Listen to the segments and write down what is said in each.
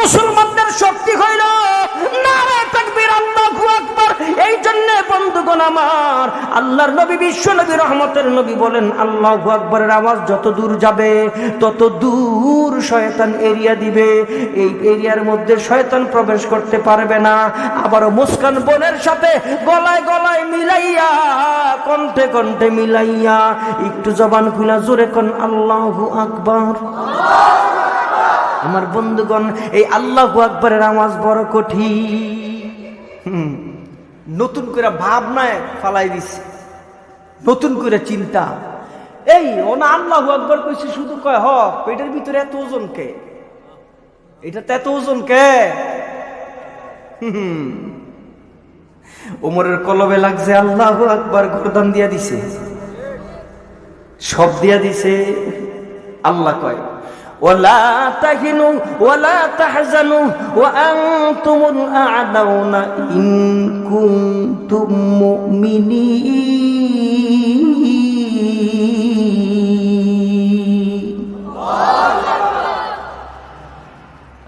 মুসলমানদের শক্তি হইল নারে তাকবীর, আল্লাহু আকবার। এই জন্য বন্ধুগণ আমার, আল্লাহর নবী বিশ্ব নবী রহমতের নবী বলেন, আল্লাহু আকবারের আওয়াজ যত দূর যাবে তত দূর শয়তান এরিয়া দিবে, এই এরিয়ার মধ্যে শয়তান প্রবেশ করতে পারবে না। আবারও মুস্কান বোনের সাথে গলায় গলায় মিলাইয়া, কণ্ঠে কণ্ঠে মিলাইয়া একটু জবান খুলা জোরে কোন আল্লাহু আকবার। আমার বন্ধুগণ, এই আল্লাহু আকবারের আওয়াজ বড় কঠিন। নতুন করে ভাবনায় ফালাই দিচ্ছে, নতুন করে চিন্তা। এই ওনা আল্লাহু আকবার কইছে, শুধু কয় হ পেটের ভিতরে এত ওজন কে, এটা তো এত ওজন কে। ওমরের কলবে লাগছে আল্লাহু আকবার, গর্দান দিয়া দিছে, সব দিয়া দিছে। আল্লাহ কয় ওয়ালা তাহিনু ওয়ালা তাহজানু ওয়া আনতুমুল আ'লাউনা ইন কুনতুম মুমিনিন।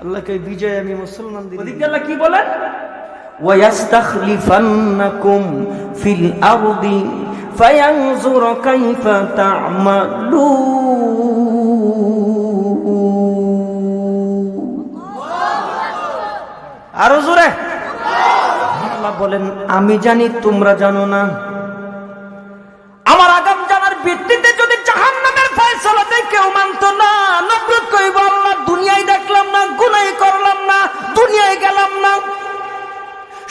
আল্লাহ কয় বিজয় আমি মুসলমান দিই। ওদিকে আল্লাহ কি বলেন? ওয়া ইয়াস্তাখলিফান্নাকুম ফিল আরদি ফায়ানজুর কাইফা তা'মালুন। আরো জোরে আল্লাহ বলেন, আমি জানি তোমরা জানো না। আমার আগাম জানার ভিত্তিতে যদি জাহান্নামের ফয়সালা দেয় কেউ মানত না, নবরত কইব আল্লাহ দুনিয়ায় দেখলাম না, গুনাহ করলাম না, দুনিয়ায় গেলাম না,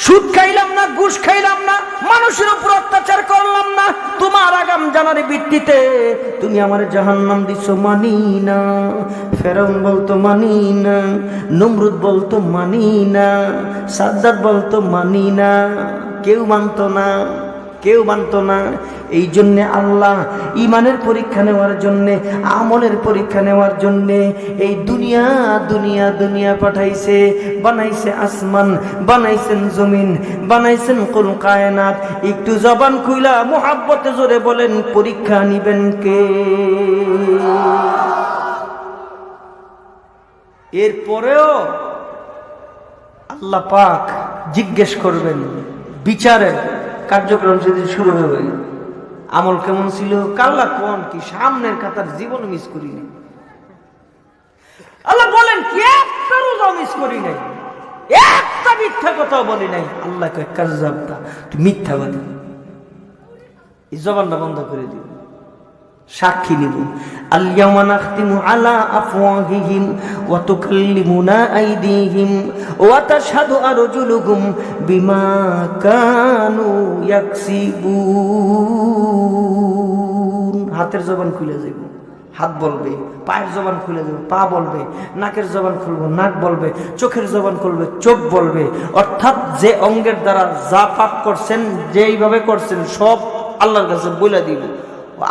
সুদ খাইলাম না, ঘুষ খাইলাম না, মানুষের উপর অত্যাচার করলাম না, তোমার আগাম জানার ভিত্তিতে তুমি আমার জাহান্নাম দিছো, মানি না। ফেরাউন বলতো মানি না, নমরুদ বলতো মানি না, সাদ্দাত বলতো মানি না, কেউ মানতো না, কেউ মানতো না। এই জন্যে আল্লাহ ইমানের পরীক্ষা নেওয়ার জন্যে, আমলের পরীক্ষা নেওয়ার জন্যে এই দুনিয়া দুনিয়া দুনিয়া পাঠাইছে। বানাইছে আসমান, বানাইছেন জমিন, বানাইছেন কুল কায়নাত। একটু জবান খুইলা মুহাব্বতে জোরে বলেন, পরীক্ষা নিবেন কে? এরপরেও আল্লাহ পাক জিজ্ঞেস করবেন, বিচারের কার্যক্রম সেদিন শুরু হবে। আমল কেমন ছিল? কাল্লা কোন কি সামনের কাতার জীবন মিস করি নাই। আল্লাহ বলেন কি একটা রোজা মিস করি নাই, একটা মিথ্যা কথা বলি নাই। আল্লাহ কয় কাজ্জাবতা, তুই মিথ্যাবাদী। এই জবানটা বন্ধ করে দিও, সাক্ষী নিব। আল-ইয়াওমা নাখতিমু আলা আফওয়াহিহিম ওয়া তুকাল্লিমুনা আইদিহিম ওয়া তাশহাদু আরজুলুহুম বিমা কানু ইয়াকসিবুন। হাতের জবান খুলে যাইব, হাত বলবে, পায়ের জবান খুলে যাবে, পা বলবে, নাকের জবান খুলবে, নাক বলবে, চোখের জবান খুলবে, চোখ বলবে। অর্থাৎ যে অঙ্গের দ্বারা যা পাপ করছেন, যেইভাবে করছেন, সব আল্লাহর কাছে বলে দিব।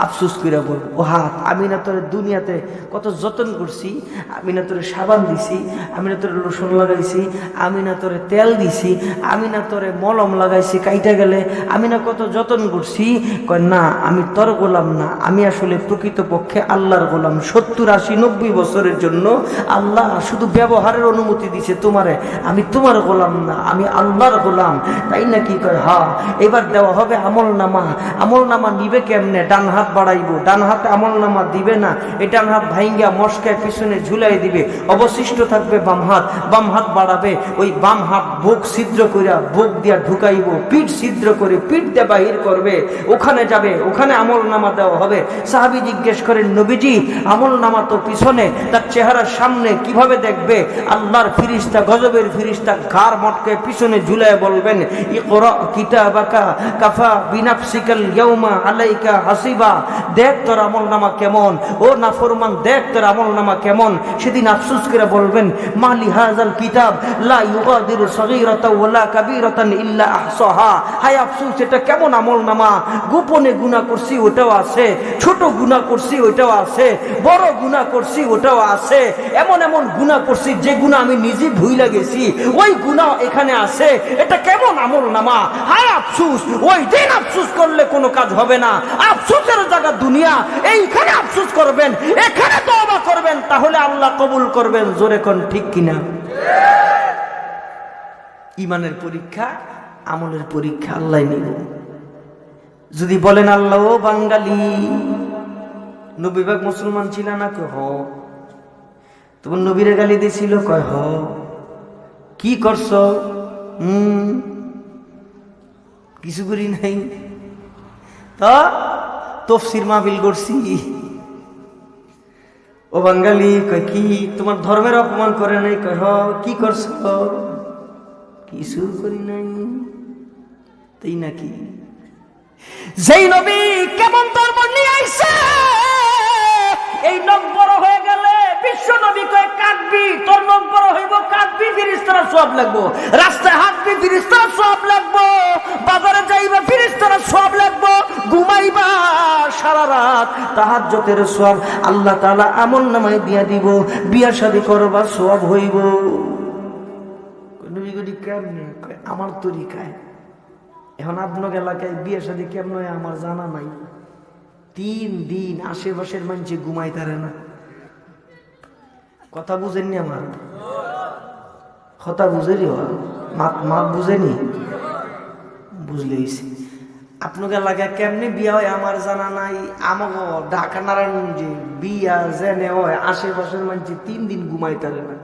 আফসোস করে বল, ও হাত, আমি না তোরে দুনিয়াতে কত যত্ন করছি, আমি না তোরে সাবান দিছি, আমি না তোরে রসুন লাগাইছি, আমি না তোরে তেল দিছি, আমি না তোরে মলম লাগাইছি কাইটা গেলে, আমি না কত যত্ন করছি। কয় না, আমি তোর গোলাম না, আমি আসলে প্রকৃতপক্ষে আল্লাহর গোলাম। 70, 80, 90 বছরের জন্য আল্লাহ শুধু ব্যবহারের অনুমতি দিছে তোমারে, আমি তোমার গোলাম না, আমি আল্লাহর গোলাম। তাই নাকি? কয় হ্যাঁ। এবার দেওয়া হবে আমল নামা। আমল নামা নিবে কেমনে? ডান হাত বাড়াইব, ডান হাতে আমল নামা দিবে না, এই ডান হাত ভাইঙ্গা মস্কায় পিছনে ঝুলাই দিবে, অবশিষ্ট থাকবে বাম হাত। বাম হাত বাড়াবে, ওই বাম হাত বুক ছিদ্র করিয়া বুক দিয়া ঢুকাইব, পিঠ ছিদ্র করে পিঠ দিয়ে বাহির করবে, ওখানে যাবে, ওখানে আমল নামা দেওয়া হবে। সাহাবী জিজ্ঞেস করেন, নবীজি আমল নামা তো পিছনে, তার চেহারার সামনে কিভাবে দেখবে? আল্লাহর ফিরিস্তা, গজবের ফিরিস্তা ঘাড় মটকে পিছনে ঝুলাই বলবেন, ইকরা কিতাবাকা কাফা বিনাফসিকাল ইয়াউমা আলাইকা হাসিবা। দেখ তোর আমল নামা কেমন, ও নাফরমান, দেখ তোর আমল নামা কেমন। সেদিন আফসোস করে বলবেন, মালি হাযাল কিতাব লা ইউগাদিরু সগীরাতাও ওয়ালা কাবীরাতান ইল্লা আহসাহা। হায় আফসোস, এটা কেমন আমল নামা! গোপনে গুনাহ করছি ওটাও আছে, ছোট গুনাহ করছি ওটাও আছে, বড় গুনাহ করছি ওটাও আছে, এমন এমন গুনাহ করছি যে গুনাহ আমি নিজে ভুইলা গেছি, ওই গুনাহ এখানে আছে। এটা কেমন আমল নামা! হায় আফসোস! ওই দিন আফসোস করলে কোনো কাজ হবে না। আফসোসের জায়গা দুনিয়া, এইখানে আফসোস করবেন, এখানে তওবা করবেন, তাহলে আল্লাহ কবুল করবেন। জোরে কোন ঠিক কিনা? ইমানের পরীক্ষা, আমলের পরীক্ষা আল্লাহ নিব। যদি বলেন আল্লাহ ও বাঙালি 90% মুসলমান ছিল না, কয় হ। তোমার নবীরে গালি দিছিল, কয় হ। কি করছ? কিছু করি নাই। তা তফসির মাহফিল করছি। ও বাঙালি, কয় কি তোমার ধর্মের অপমান করে নাই? কয় হ। কি করছ? কিছু করি নাই। তাই নাকি? যেই নবী কেমন ধর্ম নিয়ে আইছে, এই নখ বড় হয়ে গেলে বিশ্ব নবী কয় কাটবি, তোর নখ বড় হইব, কাটবি, ফিরিস্তারা সওয়াব লাগবো। রাস্তায় হাঁটবি, ফিরিস্তারা সওয়াব লাগবো। বাজারে যাইবা, ফিরিস্তারা সওয়াব লাগবো। ঘুমাইবা সারা রাত, তাহাজ্জুদের সওয়াব আল্লাহ তাআলা আমলনামায় দিয়া দিব। বিয়া শাদী করবা, সওয়াব হইব। নবী গদি কেমনে? কয় আমার তরিকায়। এখন আপনার এলাকায় বিয়ে শাদী কেমন হয় আমার জানা নাই। 3 দিন আশেপাশের মানুষ ঘুমাই তারে না। কথা বুঝেননি? আমার কথা বুঝেনি? মা বুঝেনি? বুঝলেই আপনার এলাকায় কেমনি বিয়া হয় আমার জানা নাই। আমাকে ঢাকা নারায়ণগঞ্জে বিয়া জেনে হয়, আশেপাশের মানুষ 3 দিন ঘুমাই তারে না।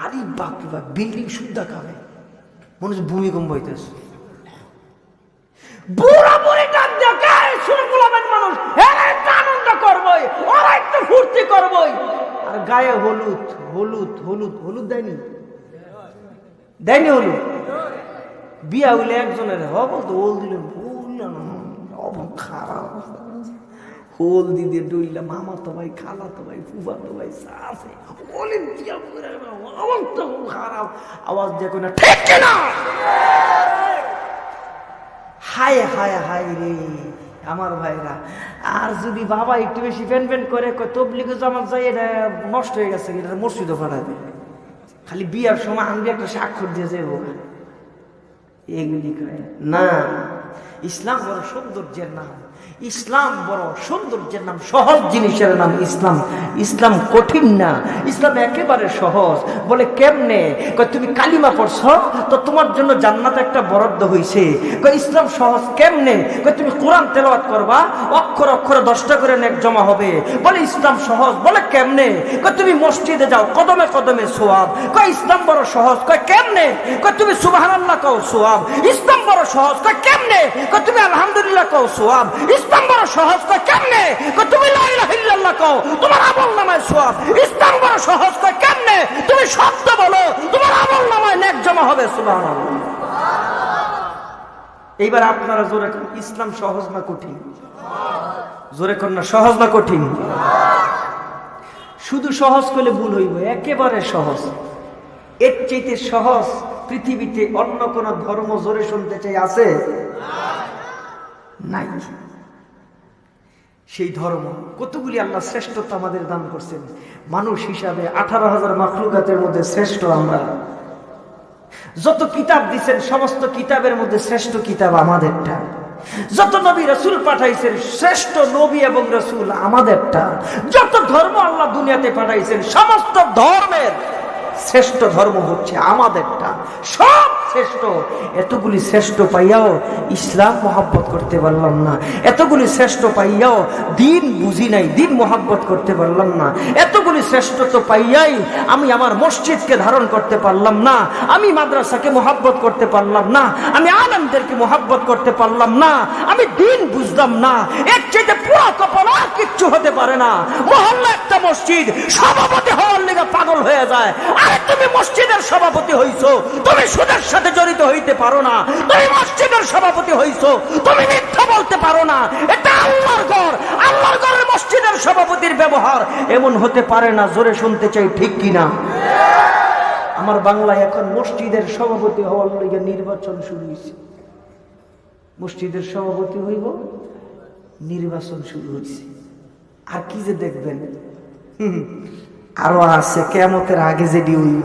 আরে বাপ বাপ, বিল্ডিং শুদ্ধা খাবে, মনে হচ্ছে ভূমিকম্প হইতেছে। বুড়া বুড়ি ডাক দেখায় শুনে গোলামের মানুষ, হ্যাঁ একটা আনন্দ করবই, ওরা একটু ফুর্তি করবই। আর গায়ে হলুদ হলুদ হলুদ হলুদ দেয়নি, দেয়নি হলুদ। বিয়া হইলে একজনের হব তো ওল দিলেন, বললাম খারাপ হোল দিদি ডইলা মামা তো ভাই, খালা তো ভাই, ফুফা তো ভাই, সাসে ওলে দিয়া আমার তো খারাপ আওয়াজ দেখো না, ঠিক না? হায় হায় হায় রে আমার ভাইরা। আর যদি বাবা একটু বেশি ফ্যান ফ্যান করে তবলিগে জামাত যাই, এটা নষ্ট হয়ে গেছে, এটা মসজিদও ফাটাবে। খালি বিয়ার সময় আমি একটা স্বাক্ষর দিয়ে যাবো, এগুলি করে না। ইসলাম বড় সৌন্দর্যের নাম, ইসলাম বড় সৌন্দর্যের নাম, সহজ জিনিসের নাম ইসলাম। ইসলাম কঠিন না, ইসলাম একেবারে সহজ। বলে কেমনে? তুমি কালিমা পড়ছ তো তোমার জন্য জান্নাত একটা বরাদ্দ হইছে। ইসলাম সহজ কেমনে? তুমি কোরআন তেলাওয়াত করবা, অক্ষর অক্ষরে 10টা করে নেক জমা হবে। বলে ইসলাম সহজ। বলে কেমনে? তুমি মসজিদে যাও, কদমে কদমে সোয়াব। ইসলাম বড় সহজ। কেমনে? তুমি সুবহানাল্লাহ কও, সোয়াব। ইসলাম বড় সহজ। কেমনে? তুমি আলহামদুলিল্লাহ কও, সোয়াব। ইসলাম বড় সহজ। কেমনে? তুমি লা ইলাহা ইল্লাল্লাহ কও, তোমার আমলনামায় সওয়াব। ইসলাম বড় সহজ। কেমনে? তুমি শব্দ বলো, তোমার আমলনামায় নেক জমা হবে। সুবহানাল্লাহ। এইবার আপনারা জোরে কোন, ইসলাম সহজ না কঠিন? জোরে কোন না, সহজ না কঠিন? শুধু সহজ করলে ভুল হইব, একেবারে সহজ। এর চাইতে সহজ পৃথিবীতে অন্য কোন ধর্ম জোরে শুনতে চাই আছে? নাই। সেই ধর্ম কতগুলি আল্লাহ শ্রেষ্ঠত্ব আমাদের দান করছেন। মানুষ হিসাবে 18,000 মাখলুকাতের মধ্যে শ্রেষ্ঠ আমরা। যত কিতাব দিচ্ছেন সমস্ত কিতাবের মধ্যে শ্রেষ্ঠ কিতাব আমাদেরটা। যত নবী রাসূল পাঠাইছেন শ্রেষ্ঠ নবী এবং রাসূল আমাদেরটা। যত ধর্ম আল্লাহ দুনিয়াতে পাঠাইছেন সমস্ত ধর্মের শ্রেষ্ঠ ধর্ম হচ্ছে আমাদেরটা, সব শ্রেষ্ঠ। এতগুলি শ্রেষ্ঠ পাইয়াও ইসলাম মহব্বত করতে পারলাম না। এতগুলি শ্রেষ্ঠ পাইয়াও দিন বুঝি নাই, দিন মহব্বত করতে পারলাম না। এতগুলি শ্রেষ্ঠত্ব পাইয়াই আমি আমার মসজিদকে ধারণ করতে পারলাম না, আমি মাদ্রাসাকে মহব্বত করতে পারলাম না, আমি আলেমদেরকে মহব্বত করতে পারলাম না, আমি দিন বুঝলাম না। এর চেয়ে পুরো কপাল আর কিচ্ছু হতে পারে না। মহল্লা একটা মসজিদ সভাপতি হওয়ার লেগে পাগল হয়ে যায়। আরে তুমি মসজিদের সভাপতি হইছো, তুমি সুদের সাথে জড়িত হইতে পারো না। তুমি মসজিদের সভাপতি হইছো, তুমি মিথ্যা বলতে পারো না। এটা আল্লাহর ঘর, আল্লাহর ঘরের মসজিদের সভাপতির ব্যবহার এমন হতে পারে না। জোরে শুনতে চাই, ঠিক কিনা? আমার বাংলায় এখন মসজিদের সভাপতি হওয়ার লেগে নির্বাচন শুরু হয়েছে। মসজিদের সভাপতি হইব, নির্বাচন শুরু হয়েছে। আর কি যে দেখবেন, আরো আছে কিয়ামতের আগে যেটি হইব।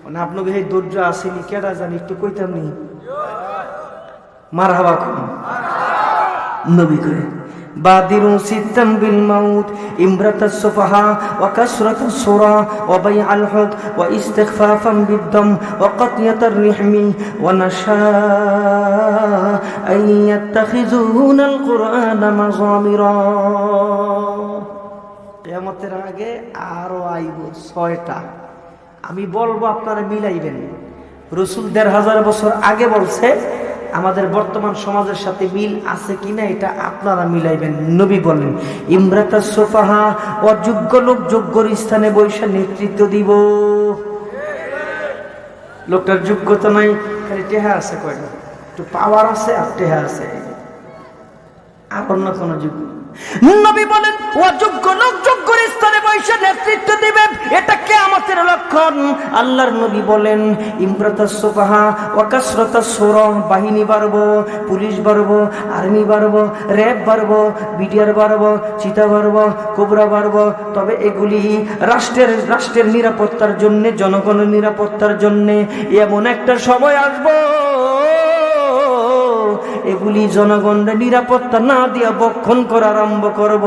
মানে আপনাকে এই ধৈর্য আসেনি, কেডা জানি একটু কইতাম নি? মারহাবা কোন নবী করে بادروا ستا بالموت امرة السفهاء وكسرة الصرى وبيع الحق واستخفافا بالدم وقطية الرحم ونشاء أن يتخذون القرآن مزامرا কিয়ামতের আগে আরো আইব 6টা আমি বলবো আপনারা মিলাইবেন রাসূল ১৫০০ বছর আগে বলছে আমাদের বর্তমান সমাজের সাথে মিল আছে কিনা এটা আপনারা মিলাইবেন নবী বলেন ইমরাতাস সুফাহা অযোগ্য লোক যোগ্যর স্থানে বসে নেতৃত্ব দিব লোকটার যোগ্যতা নাই খালি টেহা আছে কয়টা একটু পাওয়ার আছে আর টেহা আছে আর অন্য কোনো যোগ্য নবী বলেন অযোগ্য লোক যোগ্যর স্থানে বসে নেতৃত্ব দিবে এটা কিয়ামতের লক্ষণ আল্লাহর নবী বলেন ইমরাতাস সুফাহা ওয়া কাসরাতাস সুরা বাহিনী বাড়বো পুলিশ বাড়বো আর্মি বাড়বো র‍্যাব বাড়বো বিডিআর বাড়বো চিতা বাড়বো কোবরা বাড়বো তবে এগুলি রাষ্ট্রের নিরাপত্তার জন্য জনগণের নিরাপত্তার জন্য এমন একটা সময় আসবো এগুলি জনগণের নিরাপত্তা না দিয়া বক্ষণ করা আরম্ভ করব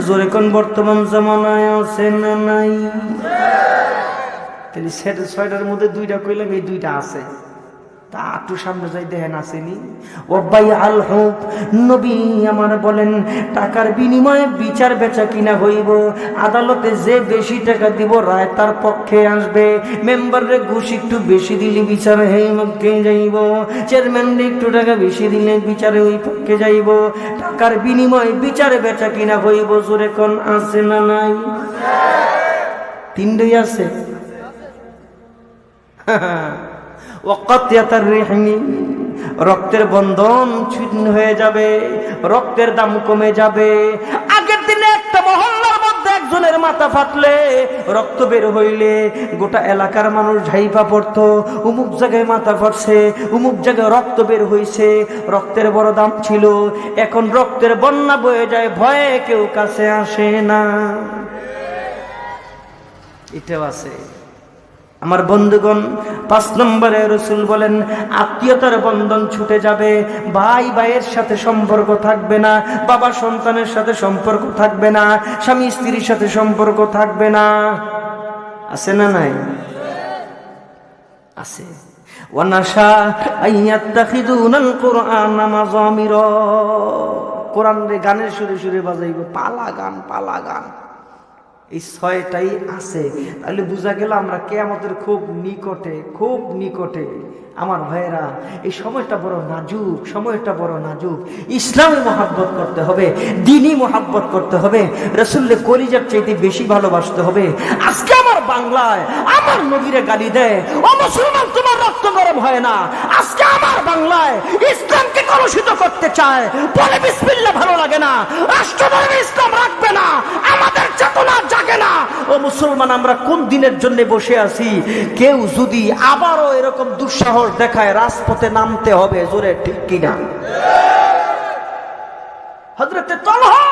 জোরে কোন বর্তমান জামানায় আছে না নাই তাহলে 6টার মধ্যে 2টা কইলাম এই 2টা আছে তা একটু সামনে যাই দেখেন আসেনি ওয়াবাই আল হুক নবী আমার বলেন টাকার বিনিময়ে বিচার বেচা কিনা হইব আদালতে যে বেশি টাকা দিব রায় তার পক্ষে আসবে মেম্বারে ঘুষ একটু বেশি দিলে বিচার এই পক্ষে যাইব চেয়ারম্যানরে একটু টাকা বেশি দিলে বিচারে ওই পক্ষে যাইব টাকার বিনিময়ে বিচার বেচা কিনা হইব জোরে কোন আছে না নাই 3টাই আছে ওয়াকাতিয়াতার রিহমি রক্তের বন্ধন ছিন্ন হয়ে যাবে রক্তের দাম কমে যাবে আগের দিনে একটা মহল্লার মধ্যে একজনের মাথা ফাটলে রক্ত বের হইলে গোটা এলাকার মানুষ ঝাইপা পড়তো অমুক জায়গায় মাথা ফাটছে অমুক জায়গায় রক্ত বের হইছে রক্তের বড় দাম ছিল এখন রক্তের বন্যা বয়ে যায় ভয়ে কেউ কাছে আসে না এটাও আছে আমার বন্ধুগণ 5 নম্বরে রাসূল বলেন আত্মীয়তার বন্ধন ছুটে যাবে ভাই ভাইয়ের সাথে সম্পর্ক থাকবে না বাবা সন্তানের সাথে সম্পর্ক থাকবে না স্বামী স্ত্রীর সাথে সম্পর্ক থাকবে না আছে না নাই আছে ওয়ানাশা আইয়াত্তাখিযুনাল কুরআনা মাযামিরা কোরআনের গানের সুরে সুরে বাজাইবো পালা গান এই 6টাই আছে তাহলে বোঝা গেল আমরা কিয়ামতের খুব নিকটে আমার ভাইয়েরা এই সময়টা বড় নাজুক ইসলামে মহব্বত করতে হবে দ্বীনি মহব্বত করতে হবে রাসূলের কলিজার চাইতে বেশি ভালোবাসতে হবে আজকে আমার বাংলায় আমার নবীরে গালি দেয় ও মুসলমান তোমার রক্ত গরম হয় না আজকে আমার বাংলায় ইসলামকে কলুষিত করতে চায় বলে বিসমিল্লাহ ভালো লাগে না রাষ্ট্রধর্মে ইসলাম রাখবে না আমাদের চেতনা জাগে না ও মুসলমান আমরা কোন দিনের জন্য বসে আছি কেউ যদি আবারও এরকম দুঃসাহস দেখায় রাজপথে নামতে হবে জোরে ঠিক কিনা হযরতে তালহা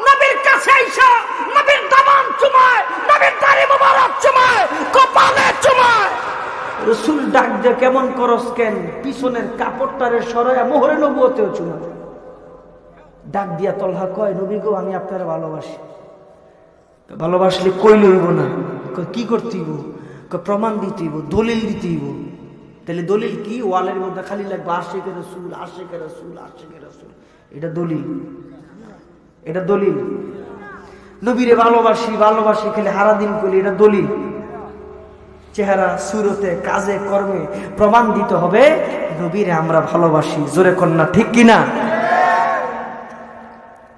নবীর কাছে আইসা নবীর দামান চুমায় নবীর দাড়ি মোবারক চুমায় কপালে চুমায় রাসূল ডাক দিয়ে কেমন করস কেন পিছনের কাপড়টারে সরায়া মোহরে নবুয়তেও চুমায় ডাক দিয়া তালহা কয় নবী গো আমি আপনারে ভালোবাসলে কইলে হইব না কি করতে হইব প্রমাণ দিতে হইব দলিল দিতে হইব তাহলে দলিল কি ওয়ালের মধ্যে খালি লাগবে আশিকে রাসূল এটা দলিল নবীরে ভালোবাসি খালি হারা দিন কইলে এটা দলিল চেহারা সুরতে কাজে কর্মে প্রমাণ দিতে হবে নবীরে আমরা ভালোবাসি জোরে কন্যা ঠিক কিনা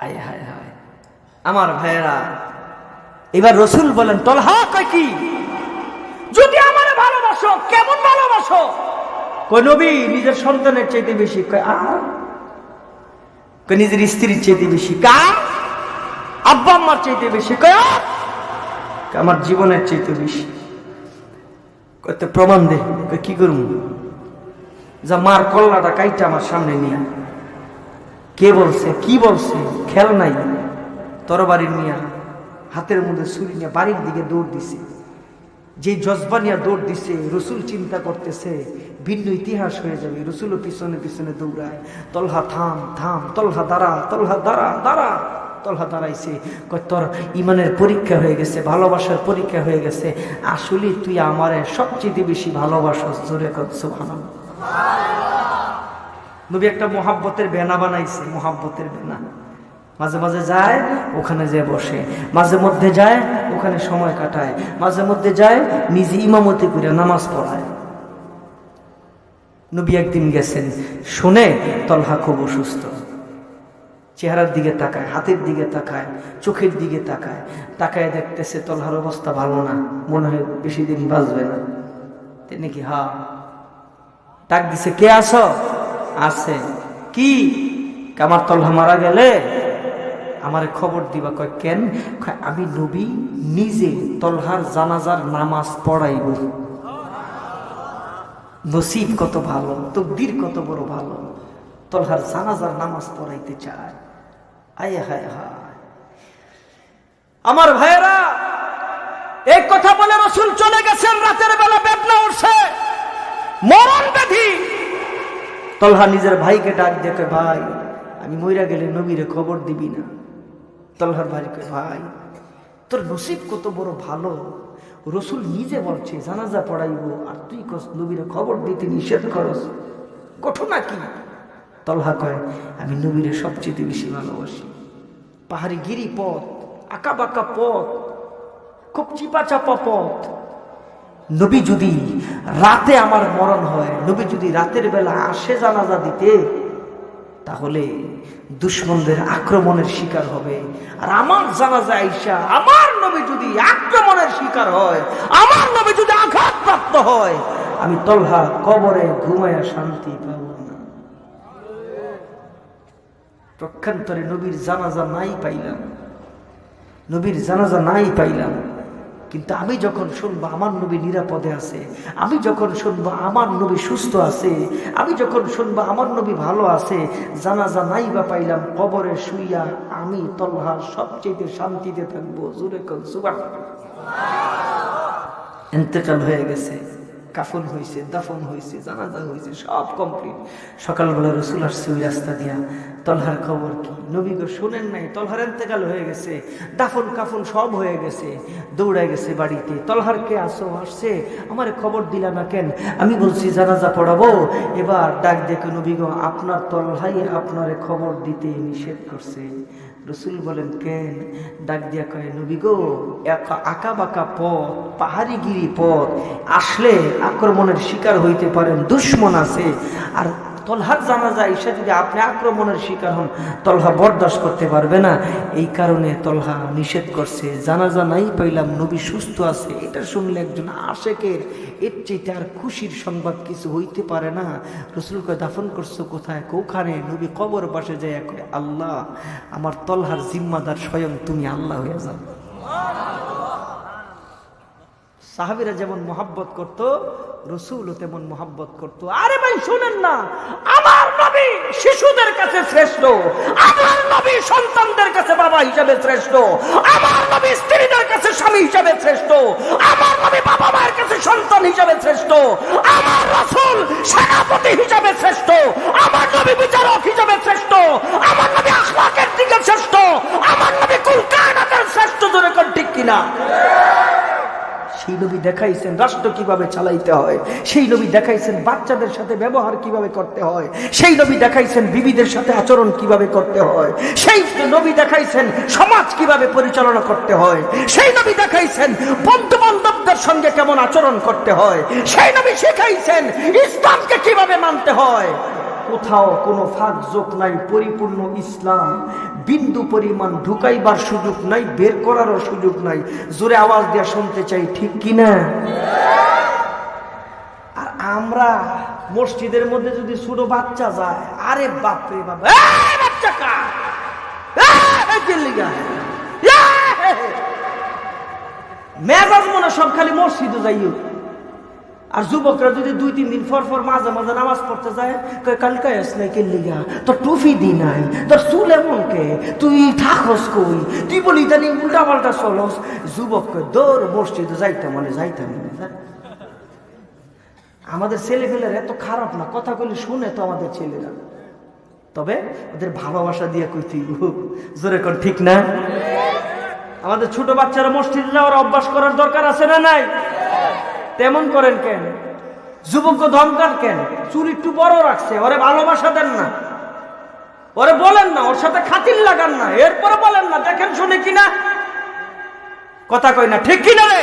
আয় হায় হায় আমার ভাইয়েরা এবার রাসূল বলেন তালহা কয় কি যদি আমারে ভালোবাসো কেমন ভালোবাসো কই নবী নিজের সন্তানের চাইতে বেশি কয় কয় নিজের স্ত্রীর চাইতে বেশি কার আব্বা আম্মার চাইতে বেশি কয় আমার জীবনের চাইতে বেশি কত প্রমাণ দে কয় কি করব যা মার কল্লাটা কাইটা আমার সামনে নিয়ে কে বলছে কি বলছে খেল নাই তরবারি নিয়ে হাতের মধ্যে ছুরি নিয়ে বাড়ির দিকে দৌড় দিছে যে জজবা নিয়ে দৌড় দিছে, রসুল চিন্তা করতেছে ভিন্ন ইতিহাস হয়ে যাবে, রসুলও পিছনে পিছনে দৌড়ায়। তলহা থাম থাম, তলহা দাঁড়া, তলহা দাঁড়া দাঁড়া। তলহা দাঁড়াইছে, কয় তোর ইমানের পরীক্ষা হয়ে গেছে, ভালোবাসার পরীক্ষা হয়ে গেছে, আসলে তুই আমারে সবচেয়ে বেশি ভালোবাসস। জোরে কর সুবহানাল্লাহ। নবী একটা মোহাব্বতের বেনা বানাইছে, মোহাব্বতের বেনা। মাঝে মাঝে যায় ওখানে যে বসে, মাঝে মধ্যে যায় ওখানে সময় কাটায়, মাঝে মধ্যে যায় নিজে ইমামতি করে নামাজ পড়ায়। নবী একদিন গেছেন, শুনে তলহা খুব অসুস্থ, চেহারার দিকে তাকায়, হাতের দিকে তাকায়, চোখের দিকে তাকায়, তাকায় দেখতেছে তলহার অবস্থা ভালো না, মনে হয় বেশি দিন বাঁচবে না। তিনি কি হা ডাক দিছে, কে আছো? আছে। কি? আমার তলহা মারা গেলে আমারে খবর দিবা। কয় কেন? আমি নবী নিজে তলহার জানাজার নামাজ পড়াইব। নসিব কত ভালো, তকদির কত বড় ভালো, তলহার জানাজার নামাজ পড়াইতে চায়। আয় হায় হায় আমার ভাইয়েরা, এই কথা বলে রাসূল চলে গেছেন। রাতের বেলা বেদনা উঠছে, মরণ ব্যাধি। তলহা নিজের ভাইকে ডাক দেখে, ভাই আমি মইরা গেলে নবীরে খবর দিবি না? তলহার ভাইকে, ভাই তোর নসিব কত বড় ভালো, রসুল নিজে বলছে জানাজা পড়াইব, আর তুই নবীরে খবর দিতে নিষেধ করস, ঘটনা কি? তলহা কয়, আমি নবীরে সবচেয়ে বেশি ভালোবাসি। পাহাড়ি গিরি পথ, আঁকা বাঁকা পথ, খুব চিপা চাপা পথ। নবী যদি রাতে আমার মরণ হয়, নবী যদি রাতের বেলা আসে জানাজা দিতে, তাহলে দুশমনদের আক্রমণের শিকার হবে। আর আমার জানাজা আইসা আমার নবী যদি আক্রমণের শিকার হয়, আমার নবী যদি আঘাতপ্রাপ্ত হয়, আমি তলহা কবরে ঘুমায়া শান্তি পাব না। পক্ষান্তরে নবীর জানাজা নাই পাইলাম, নবীর জানাজা নাই পাইলাম। কিন্তু আমি যখন শুনবো আমার নবী নিরাপদে আছে, আমি যখন শুনবো আমার নবী সুস্থ আছে, আমি যখন শুনবো আমার নবী ভালো আছে, জানাজা নাই বা পাইলাম, কবরে শুইয়া আমি তলহা সবচেয়ে শান্তিতে থাকবো। জোরে কর সুবহানাল্লাহ। ইন্তেকাল হয়ে গেছে, কাফন হয়েছে, দাফন হয়েছে, জানাজা হয়েছে, সব কমপ্লিট। সকালবেলা রসুল আসছে ওই রাস্তা দিয়া, তলহার খবর কি? নবী গো শোনেন নাই, তলহার ইন্তেকাল হয়ে গেছে, দাফন কাফন সব হয়ে গেছে, দৌড়ায় গেছে বাড়িতে। তলহার কে আসো? আসছে, আমারে খবর দিলা না কেন? আমি বলছি জানাজা পড়াবো। এবার ডাক দেখে, নবী গো আপনার তলহাই আপনারে খবর দিতে নিষেধ করছে। রসুল বলেন কেন? ডাক দিয়া কয়, নবী গো আঁকা বাঁকা পথ, পাহাড়ি গিরি পথ, আসলে আক্রমণের শিকার হইতে পারেন, দুশ্মন আছে। আর তলহার জানাজা এসে যদি আপনি আক্রমণের শিকার হন, তলহা বরদাস্ত করতে পারবে না। এই কারণে তলহা নিষেধ করছে। জানাজা নাই পাইলাম, নবী সুস্থ আছে, এটা শুনলে একজন আশেকের এর চাইতে আর খুশির সংবাদ কিছু হইতে পারে না। রসুল কয়, দাফন করছো কোথায়? কোখানে? নবী কবর পাশে যায় কয়, আল্লাহ আমার তলহার জিম্মাদার স্বয়ং তুমি আল্লাহ হয়ে যাও। সাহাবীরা যেমন মোহাব্বত করতো, রসুলও তেমন মোহাব্বত করতো। আরে ভাই শুনেন না, আমার নবী শিশুদের কাছে শ্রেষ্ঠ, আমার নবী সন্তানদের কাছে বাবা হিসেবে শ্রেষ্ঠ, আমার নবী স্ত্রীদের কাছে স্বামী হিসেবে শ্রেষ্ঠ, আমার নবী বাবা মায়ের কাছে সন্তান হিসেবে শ্রেষ্ঠ, আমার রাসূল সেনাপতি হিসেবে শ্রেষ্ঠ, আমার নবী বিচারক হিসেবে শ্রেষ্ঠ, আমার নবী আখলাকের দিকে শ্রেষ্ঠ, আমার নবী কুল কায়নাতের শ্রেষ্ঠ। জোরে কোন ঠিক কিনা? সেই নবী দেখাইছেন রাষ্ট্র কিভাবে চালাইতে হয়, সেই নবী দেখাইছেন বাচ্চাদের সাথে ব্যবহার কিভাবে করতে হয়, সেই নবী দেখাইছেন বিবিদের সাথে আচরণ কিভাবে করতে হয়, সেই নবী দেখাইছেন সমাজ কিভাবে পরিচালনা করতে হয়, সেই নবী দেখাইছেন বন্ধু বান্ধবদের সঙ্গে কেমন আচরণ করতে হয়, সেই নবী শিখাইছেন ইসলামকে কিভাবে মানতে হয়। কোথাও কোনো ফাঁক যোগ নাই, পরিপূর্ণ ইসলাম। বিন্দু পরিমাণ ঢুকাইবার সুযোগ নাই, বের করারও সুযোগ নাই। জোরে আওয়াজ দিয়ে শুনতে চাই, ঠিক কিনা? আর আমরা মসজিদের মধ্যে যদি ছোট বাচ্চা যায়, আরে বাপরে বাপ, বাচ্চা কা মেজাজ মনে সব খালি মসজিদে যাইও। আর যুবকরা যদি 2-3 দিন পর পর মাঝে মাঝে নামাজ পড়তে যায়, কয় কালকে আস নাই কে লিগা, তোর টুপি দি নাই, তোর চুল এমন কে, তুই থাকস কই, তুই বলি জানি উল্টা পাল্টা চলস। যুবক কয় দৌড় মসজিদে যাইতাম মানে যাইতাম। আমাদের ছেলেপেলেরা এত খারাপ না, কথা কইলে শুনে তো আমাদের ছেলেরা, তবে ওদের ভালোবাসা দিয়ে কইতে জোরে কোন ঠিক না? আমাদের ছোট বাচ্চারা মসজিদে যাওয়ার অভ্যাস করার দরকার আছে না নাই? তেমন করেন কেন? যুবক ধমকান কেন? চুল একটু বড় রাখছে, ওরে ভালোবাসা দেন না, ওরে বলেন না, ওর সাথে খাতির লাগান না, এরপরে বলেন না দেখেন শুনে কিনা, কথা কই না ঠিক কিনা রে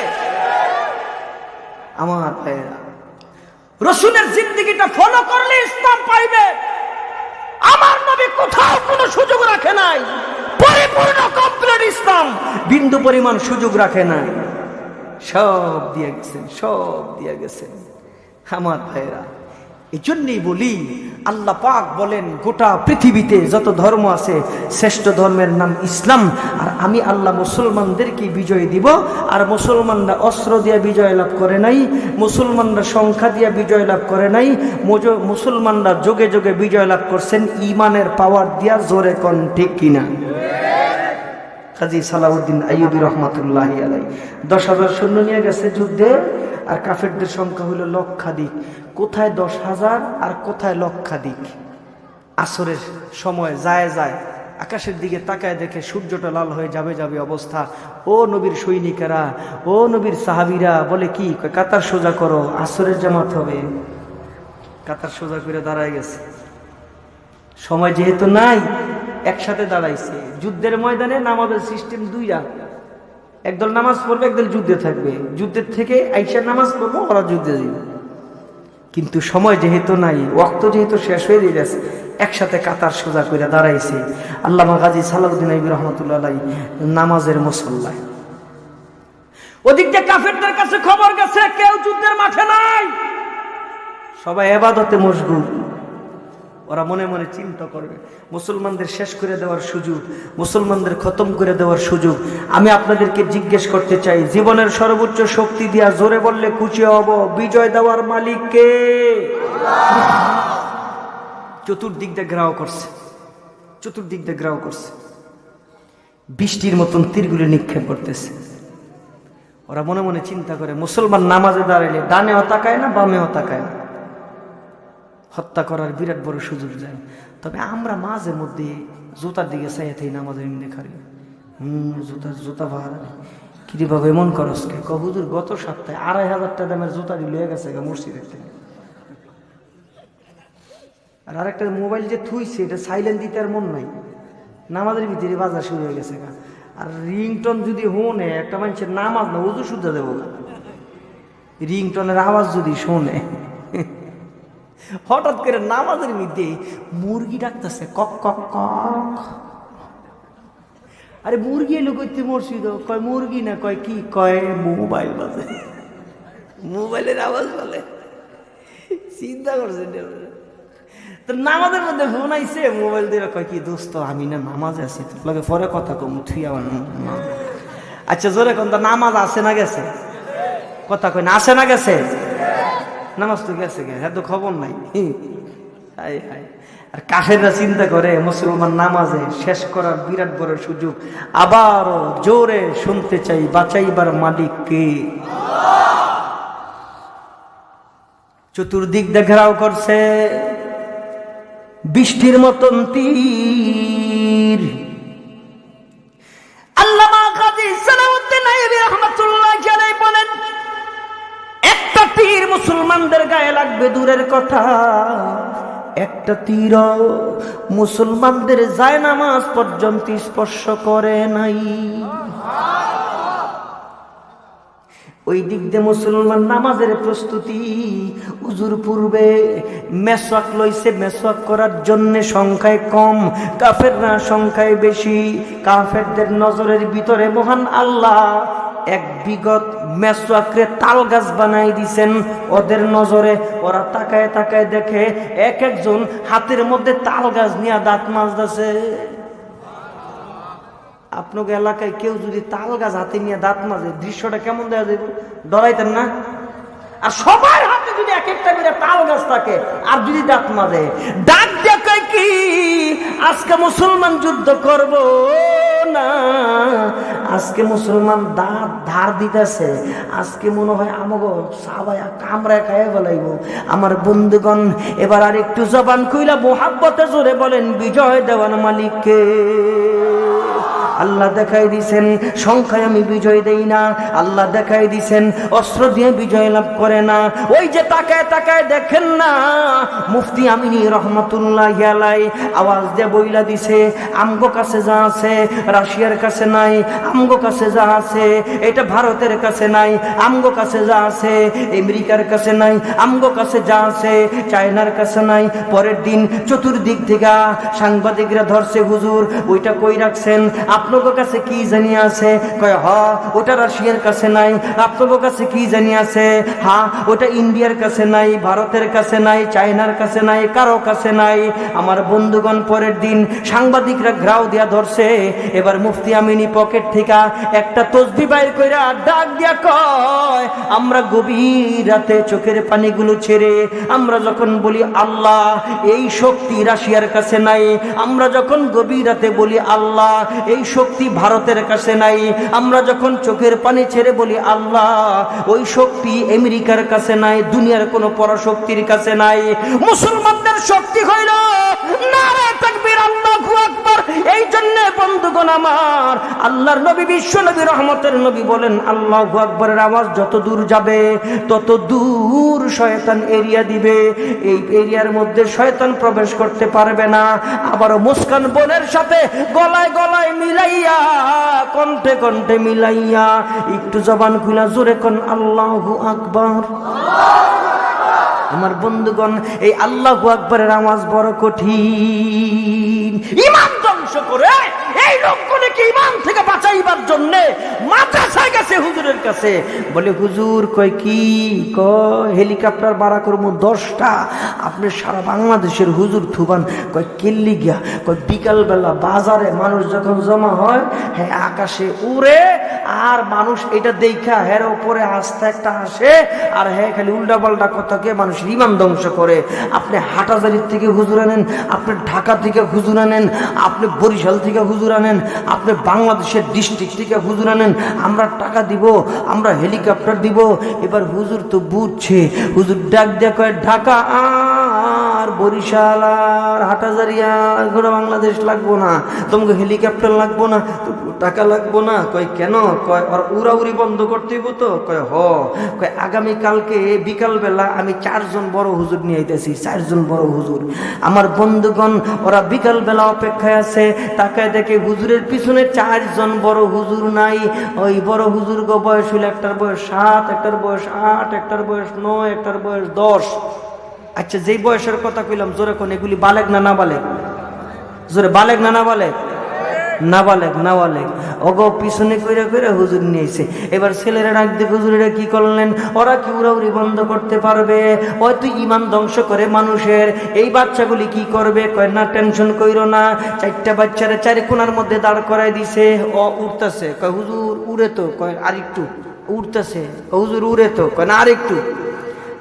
আমার ভাইরা? রসুলের জিন্দেগিটা ফলো করলে ইসলাম পাইবে। আমার নবী কোথাও কোনো সুযোগ রাখে নাই, পরিপূর্ণ কমপ্লিট ইসলাম, বিন্দু পরিমাণ সুযোগ রাখে নাই, সব দিয়ে গেছেন, সব দিয়ে গেছেন আমার ভাইরা। এই জন্যই বলি আল্লাহ পাক বলেন গোটা পৃথিবীতে যত ধর্ম আছে শ্রেষ্ঠ ধর্মের নাম ইসলাম, আর আমি আল্লাহ মুসলমানদেরকে বিজয় দিব। আর মুসলমানরা অস্ত্র দিয়ে বিজয় লাভ করে নাই, মুসলমানরা সংখ্যা দিয়ে বিজয় লাভ করে নাই, মুসলমানরা যোগে যোগে বিজয় লাভ করছেন ঈমানের পাওয়ার দিয়া, জোরে কোন ঠিক কিনা? কাজী সালাউদ্দিন আইয়ুবী রহমাতুল্লাহি আলাইহি 10,000 সৈন্য নিয়ে গেছে যুদ্ধে, আর কাফেরদের সংখ্যা হলো লক্ষাধিক। কোথায় 10,000 আর কোথায় লক্ষাধিক? আসরের সময় যায় যায় আকাশের দিকে তাকায় দেখে সূর্যটা লাল হয়ে যাবে যাবে অবস্থা। ও নবীর সৈনিকেরা, ও নবীর সাহাবীরা, বলে কি কাতার সোজা করো, আসরের জামাত হবে। কাতার সোজা করে দাঁড়ায় গেছে, সময় যেহেতু নাই একসাথে দাঁড়াইছে। যুদ্ধের ময়দানে নামাজের সিস্টেম দুইটা, একদল নামাজ পড়বে, একদল যুদ্ধে থাকবে, যুদ্ধের থেকে আইসা নামাজ পড়বো, ওরা যুদ্ধে যাবে। কিন্তু সময় যেহেতু নাই, ওয়াক্ত যেহেতু শেষ হয়ে গেছে, একসাথে কাতার সোজা করে দাঁড়াইছে। আল্লামা গাজী সালাউদ্দিন আইয়ুবী রাহমাতুল্লাহ আলাইহি নামাজের মুসল্লায়। ওদিক দিয়ে কাফেরদের কাছে খবর গেছে কেউ যুদ্ধের মাঠে নাই, সবাই ইবাদতে মশগুল। ওরা মনে মনে চিন্তা করবে মুসলমানদের শেষ করে দেওয়ার সুযোগ, মুসলমানদের খতম করে দেওয়ার সুযোগ। আমি আপনাদেরকে জিজ্ঞেস করতে চাই, জীবনের সর্বোচ্চ শক্তি দিয়া জোরে বললে খুশি হব, বিজয় দেওয়ার মালিক কে? চতুর্দিক দিয়ে ঘেরাও করছে, চতুর্দিক দিয়ে ঘেরাও করছে, বৃষ্টির মতন তীরগুলি নিক্ষেপ করতেছে। ওরা মনে মনে চিন্তা করে মুসলমান নামাজে দাঁড়াইলে ডানেও তাকায় না, বামেও তাকায় না, হত্যা করার বিরাট বড় সুযোগ যায়। তবে আমরা মাঝে মধ্যে জুতার দিকে চাইয়া থাকি নামাজের এমনি খালি, জুতা ভাড়া কিরে বাবু এমন করস কে? হুজুর গত সপ্তাহে 2,500 টাকা দামের জুতা লয়ে গেছে মসজিদের থেকে। আর আরেকটা মোবাইল যে থুইছে এটা সাইলেন্ট দিতে আর মন নাই, নামাজের ভিতরে বাজার শুরু হয়ে গেছে। আর রিংটন যদি শোনে, একটা মানুষের নামাজ না উজু শুদ্ধ দেবো না, রিংটনের আওয়াজ যদি শোনে, হঠাৎ করে নামাজের মধ্যে মুরগি ডাকতেছে কক কক কক। আরে মুরগি এলো করতে মসজিদ, কয় মুরগি না, কয় কি, কয় মোবাইল বাজে, মোবাইলের আওয়াজ বলে। চিন্তা করছে তো নামাজের মধ্যে ফোন আইছে, মোবাইল দিয়ে কয় কি দোস্ত আমি না নামাজে আছি, তোর লগে পরে কথা কম, তুই আমার। আচ্ছা জোরে কোন নামাজ আছে না গেছে? কথা কয় না, আসে না গেছে? নামাজ তো গেছে গে, হ্যাঁ তো খবর নাই। আর কাফেররা চিন্তা করে মুসলমান নামাজে শেষ করার বিরাট বড় সুযোগ। আবারও জোরে শুনতে চাই, বাঁচাইবার মালিক কে? চতুর্দিক দিয়ে ঘেরাও করছে, বৃষ্টির মতন তীর। আল্লামা গাজী সালাউদ্দিন আইয়ুবী রাহমাতুল্লাহি আলাইহি বলেন, একটা তীর মুসলমানদের গায়ে লাগবে দূরের কথা, একটা তীর মুসলমানদের জায়নামাজ পর্যন্ত স্পর্শ করে নাই। ওই দিক দিয়ে মুসলমান নামাজের প্রস্তুতি, উজুর পূর্বে মেসওয়াক লইছে, মেসওয়াক করার জন্য সংখ্যায় কম, কাফেররা সংখ্যায় বেশি। কাফেরদের নজরের ভিতরে মহান আল্লাহ এক বিগত মেসওয়াকরে তাল গাছ বানাই দিছেন ওদের নজরে। ওরা তাকায় তাকায় দেখে এক একজন হাতের মধ্যে তাল গাছ নিয়ে দাঁত মাজতেছে। আপনাকে এলাকায় কেউ যদি তাল গাছ হাতে নিয়ে দাঁত মাজে, দৃশ্যটা কেমন দেখা যাবে? ডরাইতেন না? আর সবার হাতে যদি এক একটা করে তাল গাছ থাকে আর যদি দাঁত মাজে, ডাক দেখে কি আজকে মুসলমান যুদ্ধ করব না, আজকে মুসলমান দাঁত ধার দিতেছে, আজকে মনে হয় আমাকে সাবায়া কামড়ায় খাইয়া বলাইব। আমার বন্ধুগণ, এবার আর একটু জবান কইলা মোহাব্বতে জোরে বলেন বিজয় দেওয়ার মালিককে। আল্লাহ দেখাই দিছেন সংখ্যায় আমি বিজয় দেই না, আল্লাহ দেখাই দিছেন অস্ত্র দিয়ে বিজয় লাভ করে না। ওই যে তাকায় তাকায় দেখেন না, মুফতি আমিনী রহমাতুল্লাহি আলাইহি আওয়াজ দিয়ে বইলা দিছে, আমগো কাছে যা আছে রাশিয়ার কাছে নাই, আমগো কাছে যা আছে এটা ভারতের কাছে নাই, আমগো কাছে যা আছে আমেরিকার কাছে নাই, আমগো কাছে যা আছে চায়নার কাছে নাই। পরের দিন চতুর্দিক থেকে সাংবাদিকরা ধরছে, হুজুর ওইটা কই রাখছেন, আপনাদের কাছে কি জানি আছে? কয় হ ওটা রাশিয়ার কাছে নাই। আপনাদের কাছে কি জানি আছে? হ্যাঁ ওটা ইন্ডিয়ার কাছে নাই, ভারতের কাছে নাই, চায়নার কাছে নাই, কারো কাছে নাই। আমার বন্ধুগণ, পরের দিন সাংবাদিকরা ঘ্রাও দিয়া ধরছে। এবার মুফতি আমিনী পকেট থেকে একটা তসবিহ বাইর কইরা ডাক দিয়া কয়, আমরা গভীর রাতে চোখের পানিগুলো ছেড়ে আমরা যখন বলি আল্লাহ, এই শক্তি রাশিয়ার কাছে নাই। আমরা যখন গভীর রাতে বলি আল্লাহ, এই শক্তি ভারতের কাছে নাই। আমরা যখন চোখের পানি ছেড়ে বলি আল্লাহ, ওই শক্তি আমেরিকার কাছে নাই, দুনিয়ার কোনো পরাশক্তির কাছে নাই। মুসলমানদের শক্তি হইল নারে তাকবীর, আল্লাহু আকবার। এই জন্য বন্ধুগণ আমার, আল্লাহর নবী বিশ্ব নবী রহমতের নবী বলেন, আল্লাহু আকবারের আওয়াজ যত দূর যাবে তত দূর শয়তান এরিয়া দিবে, এই এরিয়ার মধ্যে শয়তান প্রবেশ করতে পারবে না। আবারও মুস্কান বোনের সাথে গলায় গলায় মিলাইয়া, কণ্ঠে কণ্ঠে মিলাইয়া একটু জবান খুলা জোরে কোন আল্লাহু আকবার। আমার বন্ধুগণ, এই আল্লাহু আকবারের আওয়াজ বড় কঠিন। ঈমান ধ্বংস করে এই লোকগুলোকে ঈমান থেকে বাঁচাইবার জন্য মাদ্রাসায় গেছে হুজুরের কাছে, বলে হুজুর কয় কি, কয় হেলিকপ্টার ভাড়া করবো 10টা, আপনি সারা বাংলাদেশের হুজুর থুবান। কয় কেল্লি গিয়া, কয় বিকালবেলা বাজারে মানুষ যখন জমা হয়, হ্যাঁ আকাশে উড়ে, আর মানুষ এটা দেখা হের উপরে আস্থা একটা আসে, আর হ্যাঁ খালি উল্টা পাল্টা কথাকে মানুষ ঈমান ধ্বংস করে। আপনি হাটাজারির থেকে হুজুর আনেন, আপনি ঢাকা থেকে হুজুর আনেন, আপনি বরিশাল থেকে হুজুর আনেন, আপনি বাংলাদেশের ডিস্ট্রিক্ট থেকে হুজুর আনেন, আমরা টাকা দিব, আমরা হেলিকপ্টার দিব। এবার হুজুর তো বুঝছে, হুজুর ডাক দিয়ে কয় ঢাকা আর বরিশাল আর হাটাজারিয়া এগুলো বাংলাদেশ লাগবো না, তোমাকে হেলিকপ্টার লাগবো না, টাকা লাগবো না। কয় কেন? কয় আর উড়াউড়ি বন্ধ করতে হইব তো। কয় হ। কয় আগামীকালকে বিকালবেলা আমি 4 জন বড় হুজুর নিয়ে আইতেছি, 4 জন বড় হুজুর। আমার বন্ধুগণ, ওরা বিকালবেলা অপেক্ষায় আছে, তাকায় দেখে হুজুরের পিছনে 4 জন বড় হুজুর নাই। ওই বড় হুজুর গো বয়স হইল, একটার বয়স 7, একটার বয়স 8, একটার বয়স 9, একটার বয়স 10। আচ্ছা, যেই বয়সের কথা কইলাম জোরে কোন, এগুলি বালেগ না না বালেগ? জোরে বালেগ না না বালেগ? নাবালেগ, নাবালেগ। ওগো পিছনে কইরা কইরা হুজুর নিয়েছে। এবার ছেলেরা ডাক দিয়ে, হুজুরেরা কি করলেন? ওরা কি উড়াউড়ি বন্ধ করতে পারবে? হয়তো ঈমান ধ্বংস করে মানুষের। এই বাচ্চাগুলি কি করবে? কয় না টেনশন কইরো না, 4টা বাচ্চারে 4 কোণার মধ্যে দাঁড় করাই দিছে। ও উঠতেছে, কয় হুজুর উড়ে তো, কয় আরেকটু উঠতেছে, হুজুর উড়ে তো, কয় না আরেকটু।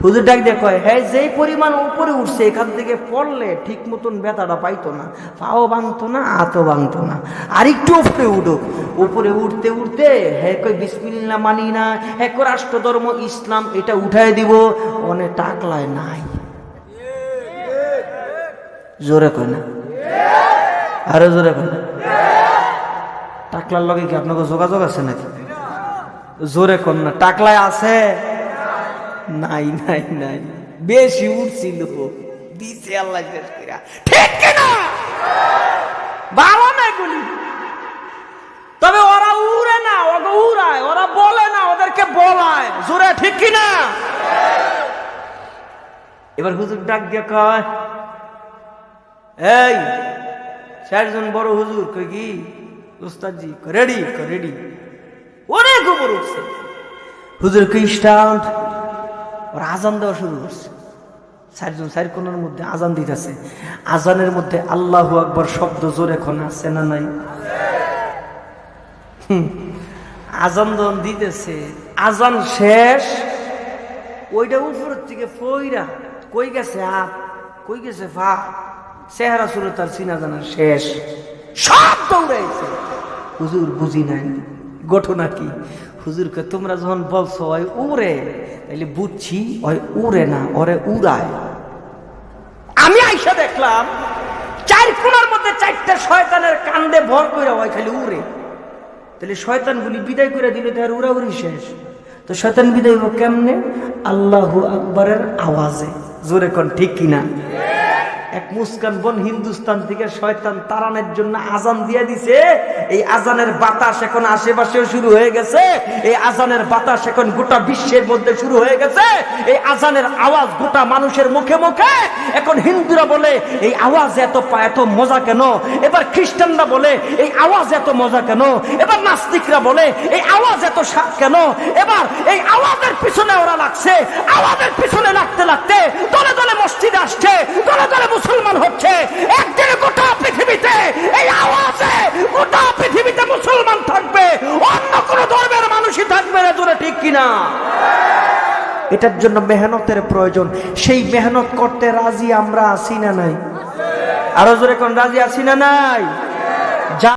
হুজুর ডাক দিয়ে কয়, হ্যাঁ যেই পরিমাণ উপরে উঠছে এখান থেকে পড়লে ঠিক মতন ব্যথাটা পাইতো না, পাও ভাঙতো না, হাতও ভাঙতো না, আর একটু উপরে উঠুক। উপরে উঠতে উঠতে হ্যাঁ কয় বিসমিল্লাহ মানি না, হ্যাঁ কয় রাষ্ট্র ধর্ম ইসলাম, এটা উঠাই দিব। অনেক টাকলায় নাই, জোরে কয় না, আরো জোরে কয় না। টাকলার লগে কি আপনাকে যোগাযোগ আছে নাকি? জোরে কন না, টাকলায় আছে? নাই নাই নাই, বেশি উঠছিল, দিছে আল্লাহ শেষ কইরা। ঠিক কিনা? ভালো না এগুলি। তবে ওরা উড়ে না, ওকে উড়ায়, ওরা বলে না, ওদেরকে বলায়। জোরে ঠিক কিনা? এবার হুজুর ডাক দিয়ে কয়, এই 4 জন বড় হুজুর। কই কি উস্তাদজি? Ready, ready. অনেক উপর উঠছে। হুজুর কি স্টান্ট, ওরা আজান দেওয়া শুরু করছে। 4 জন 4 কোণার মধ্যে আজান দিতেছে। আজানের মধ্যে আল্লাহু আকবার শব্দ জোরে কোন আছে না নাই? আজান যখন দিতেছে, আজান শেষ, ওইটা উপরের থেকে ফইরা কই গেছে হাত, কই গেছে ফা, চেহারা সুরত আর চিনা জানা শেষ, সব দৌড়াইছে। হুজুর বুঝি নাই ঘটনা কি। হুজুরকে তোমরা যখন বলছো ওই উড়ে, তাইলে বুঝছি ওই উড়ে না, ওরে উড়ায়। আমি আইসা দেখলাম চার কোণার মধ্যে চারটা শয়তানের কান্দে ভর করে ওই খালি উড়ে। তাহলে শয়তানগুলি বিদায় করে দিলে তার উড়াউড়ি শেষ। তো শয়তান বিদায় হইব কেমনে? আল্লাহু আকবারের আওয়াজে। জোরে কোন ঠিক কিনা? এক মুস্কান বোন হিন্দুস্তান থেকে শয়তান তাড়ানোর জন্য আজান দিয়ে দিছে। এই আজানের বাতাস এখন আশেপাশেও শুরু হয়ে গেছে। এই আজানের বাতাস এখন গোটা বিশ্বের মধ্যে শুরু হয়ে গেছে। এই আজানের আওয়াজ গোটা মানুষের মুখে মুখে। এখন হিন্দুরা বলে এই আওয়াজ এত মজা কেন? এবার খ্রিস্টানরা বলে এই আওয়াজ এত মজা কেন? এবার নাস্তিকরা বলে এই আওয়াজ এত স্বাদ কেন? এবার এই আওয়াজের পিছনে ওরা লাগছে। আওয়াজের পিছনে লাগতে লাগতে দলে দলে মসজিদে আসছে, দলে দলে মুসলমান হচ্ছে। একদিন গোটা পৃথিবীতে এই আওয়াজে গোটা পৃথিবীতে মুসলমান থাকবে, অন্য কোন ধর্মের মানুষই থাকবে না। জোরে ঠিক কিনা? এটার জন্য মেহনতের প্রয়োজন। সেই মেহনত করতে রাজি আমরা আছি না নাই? আরো জোরে কোন রাজি আছি না নাই?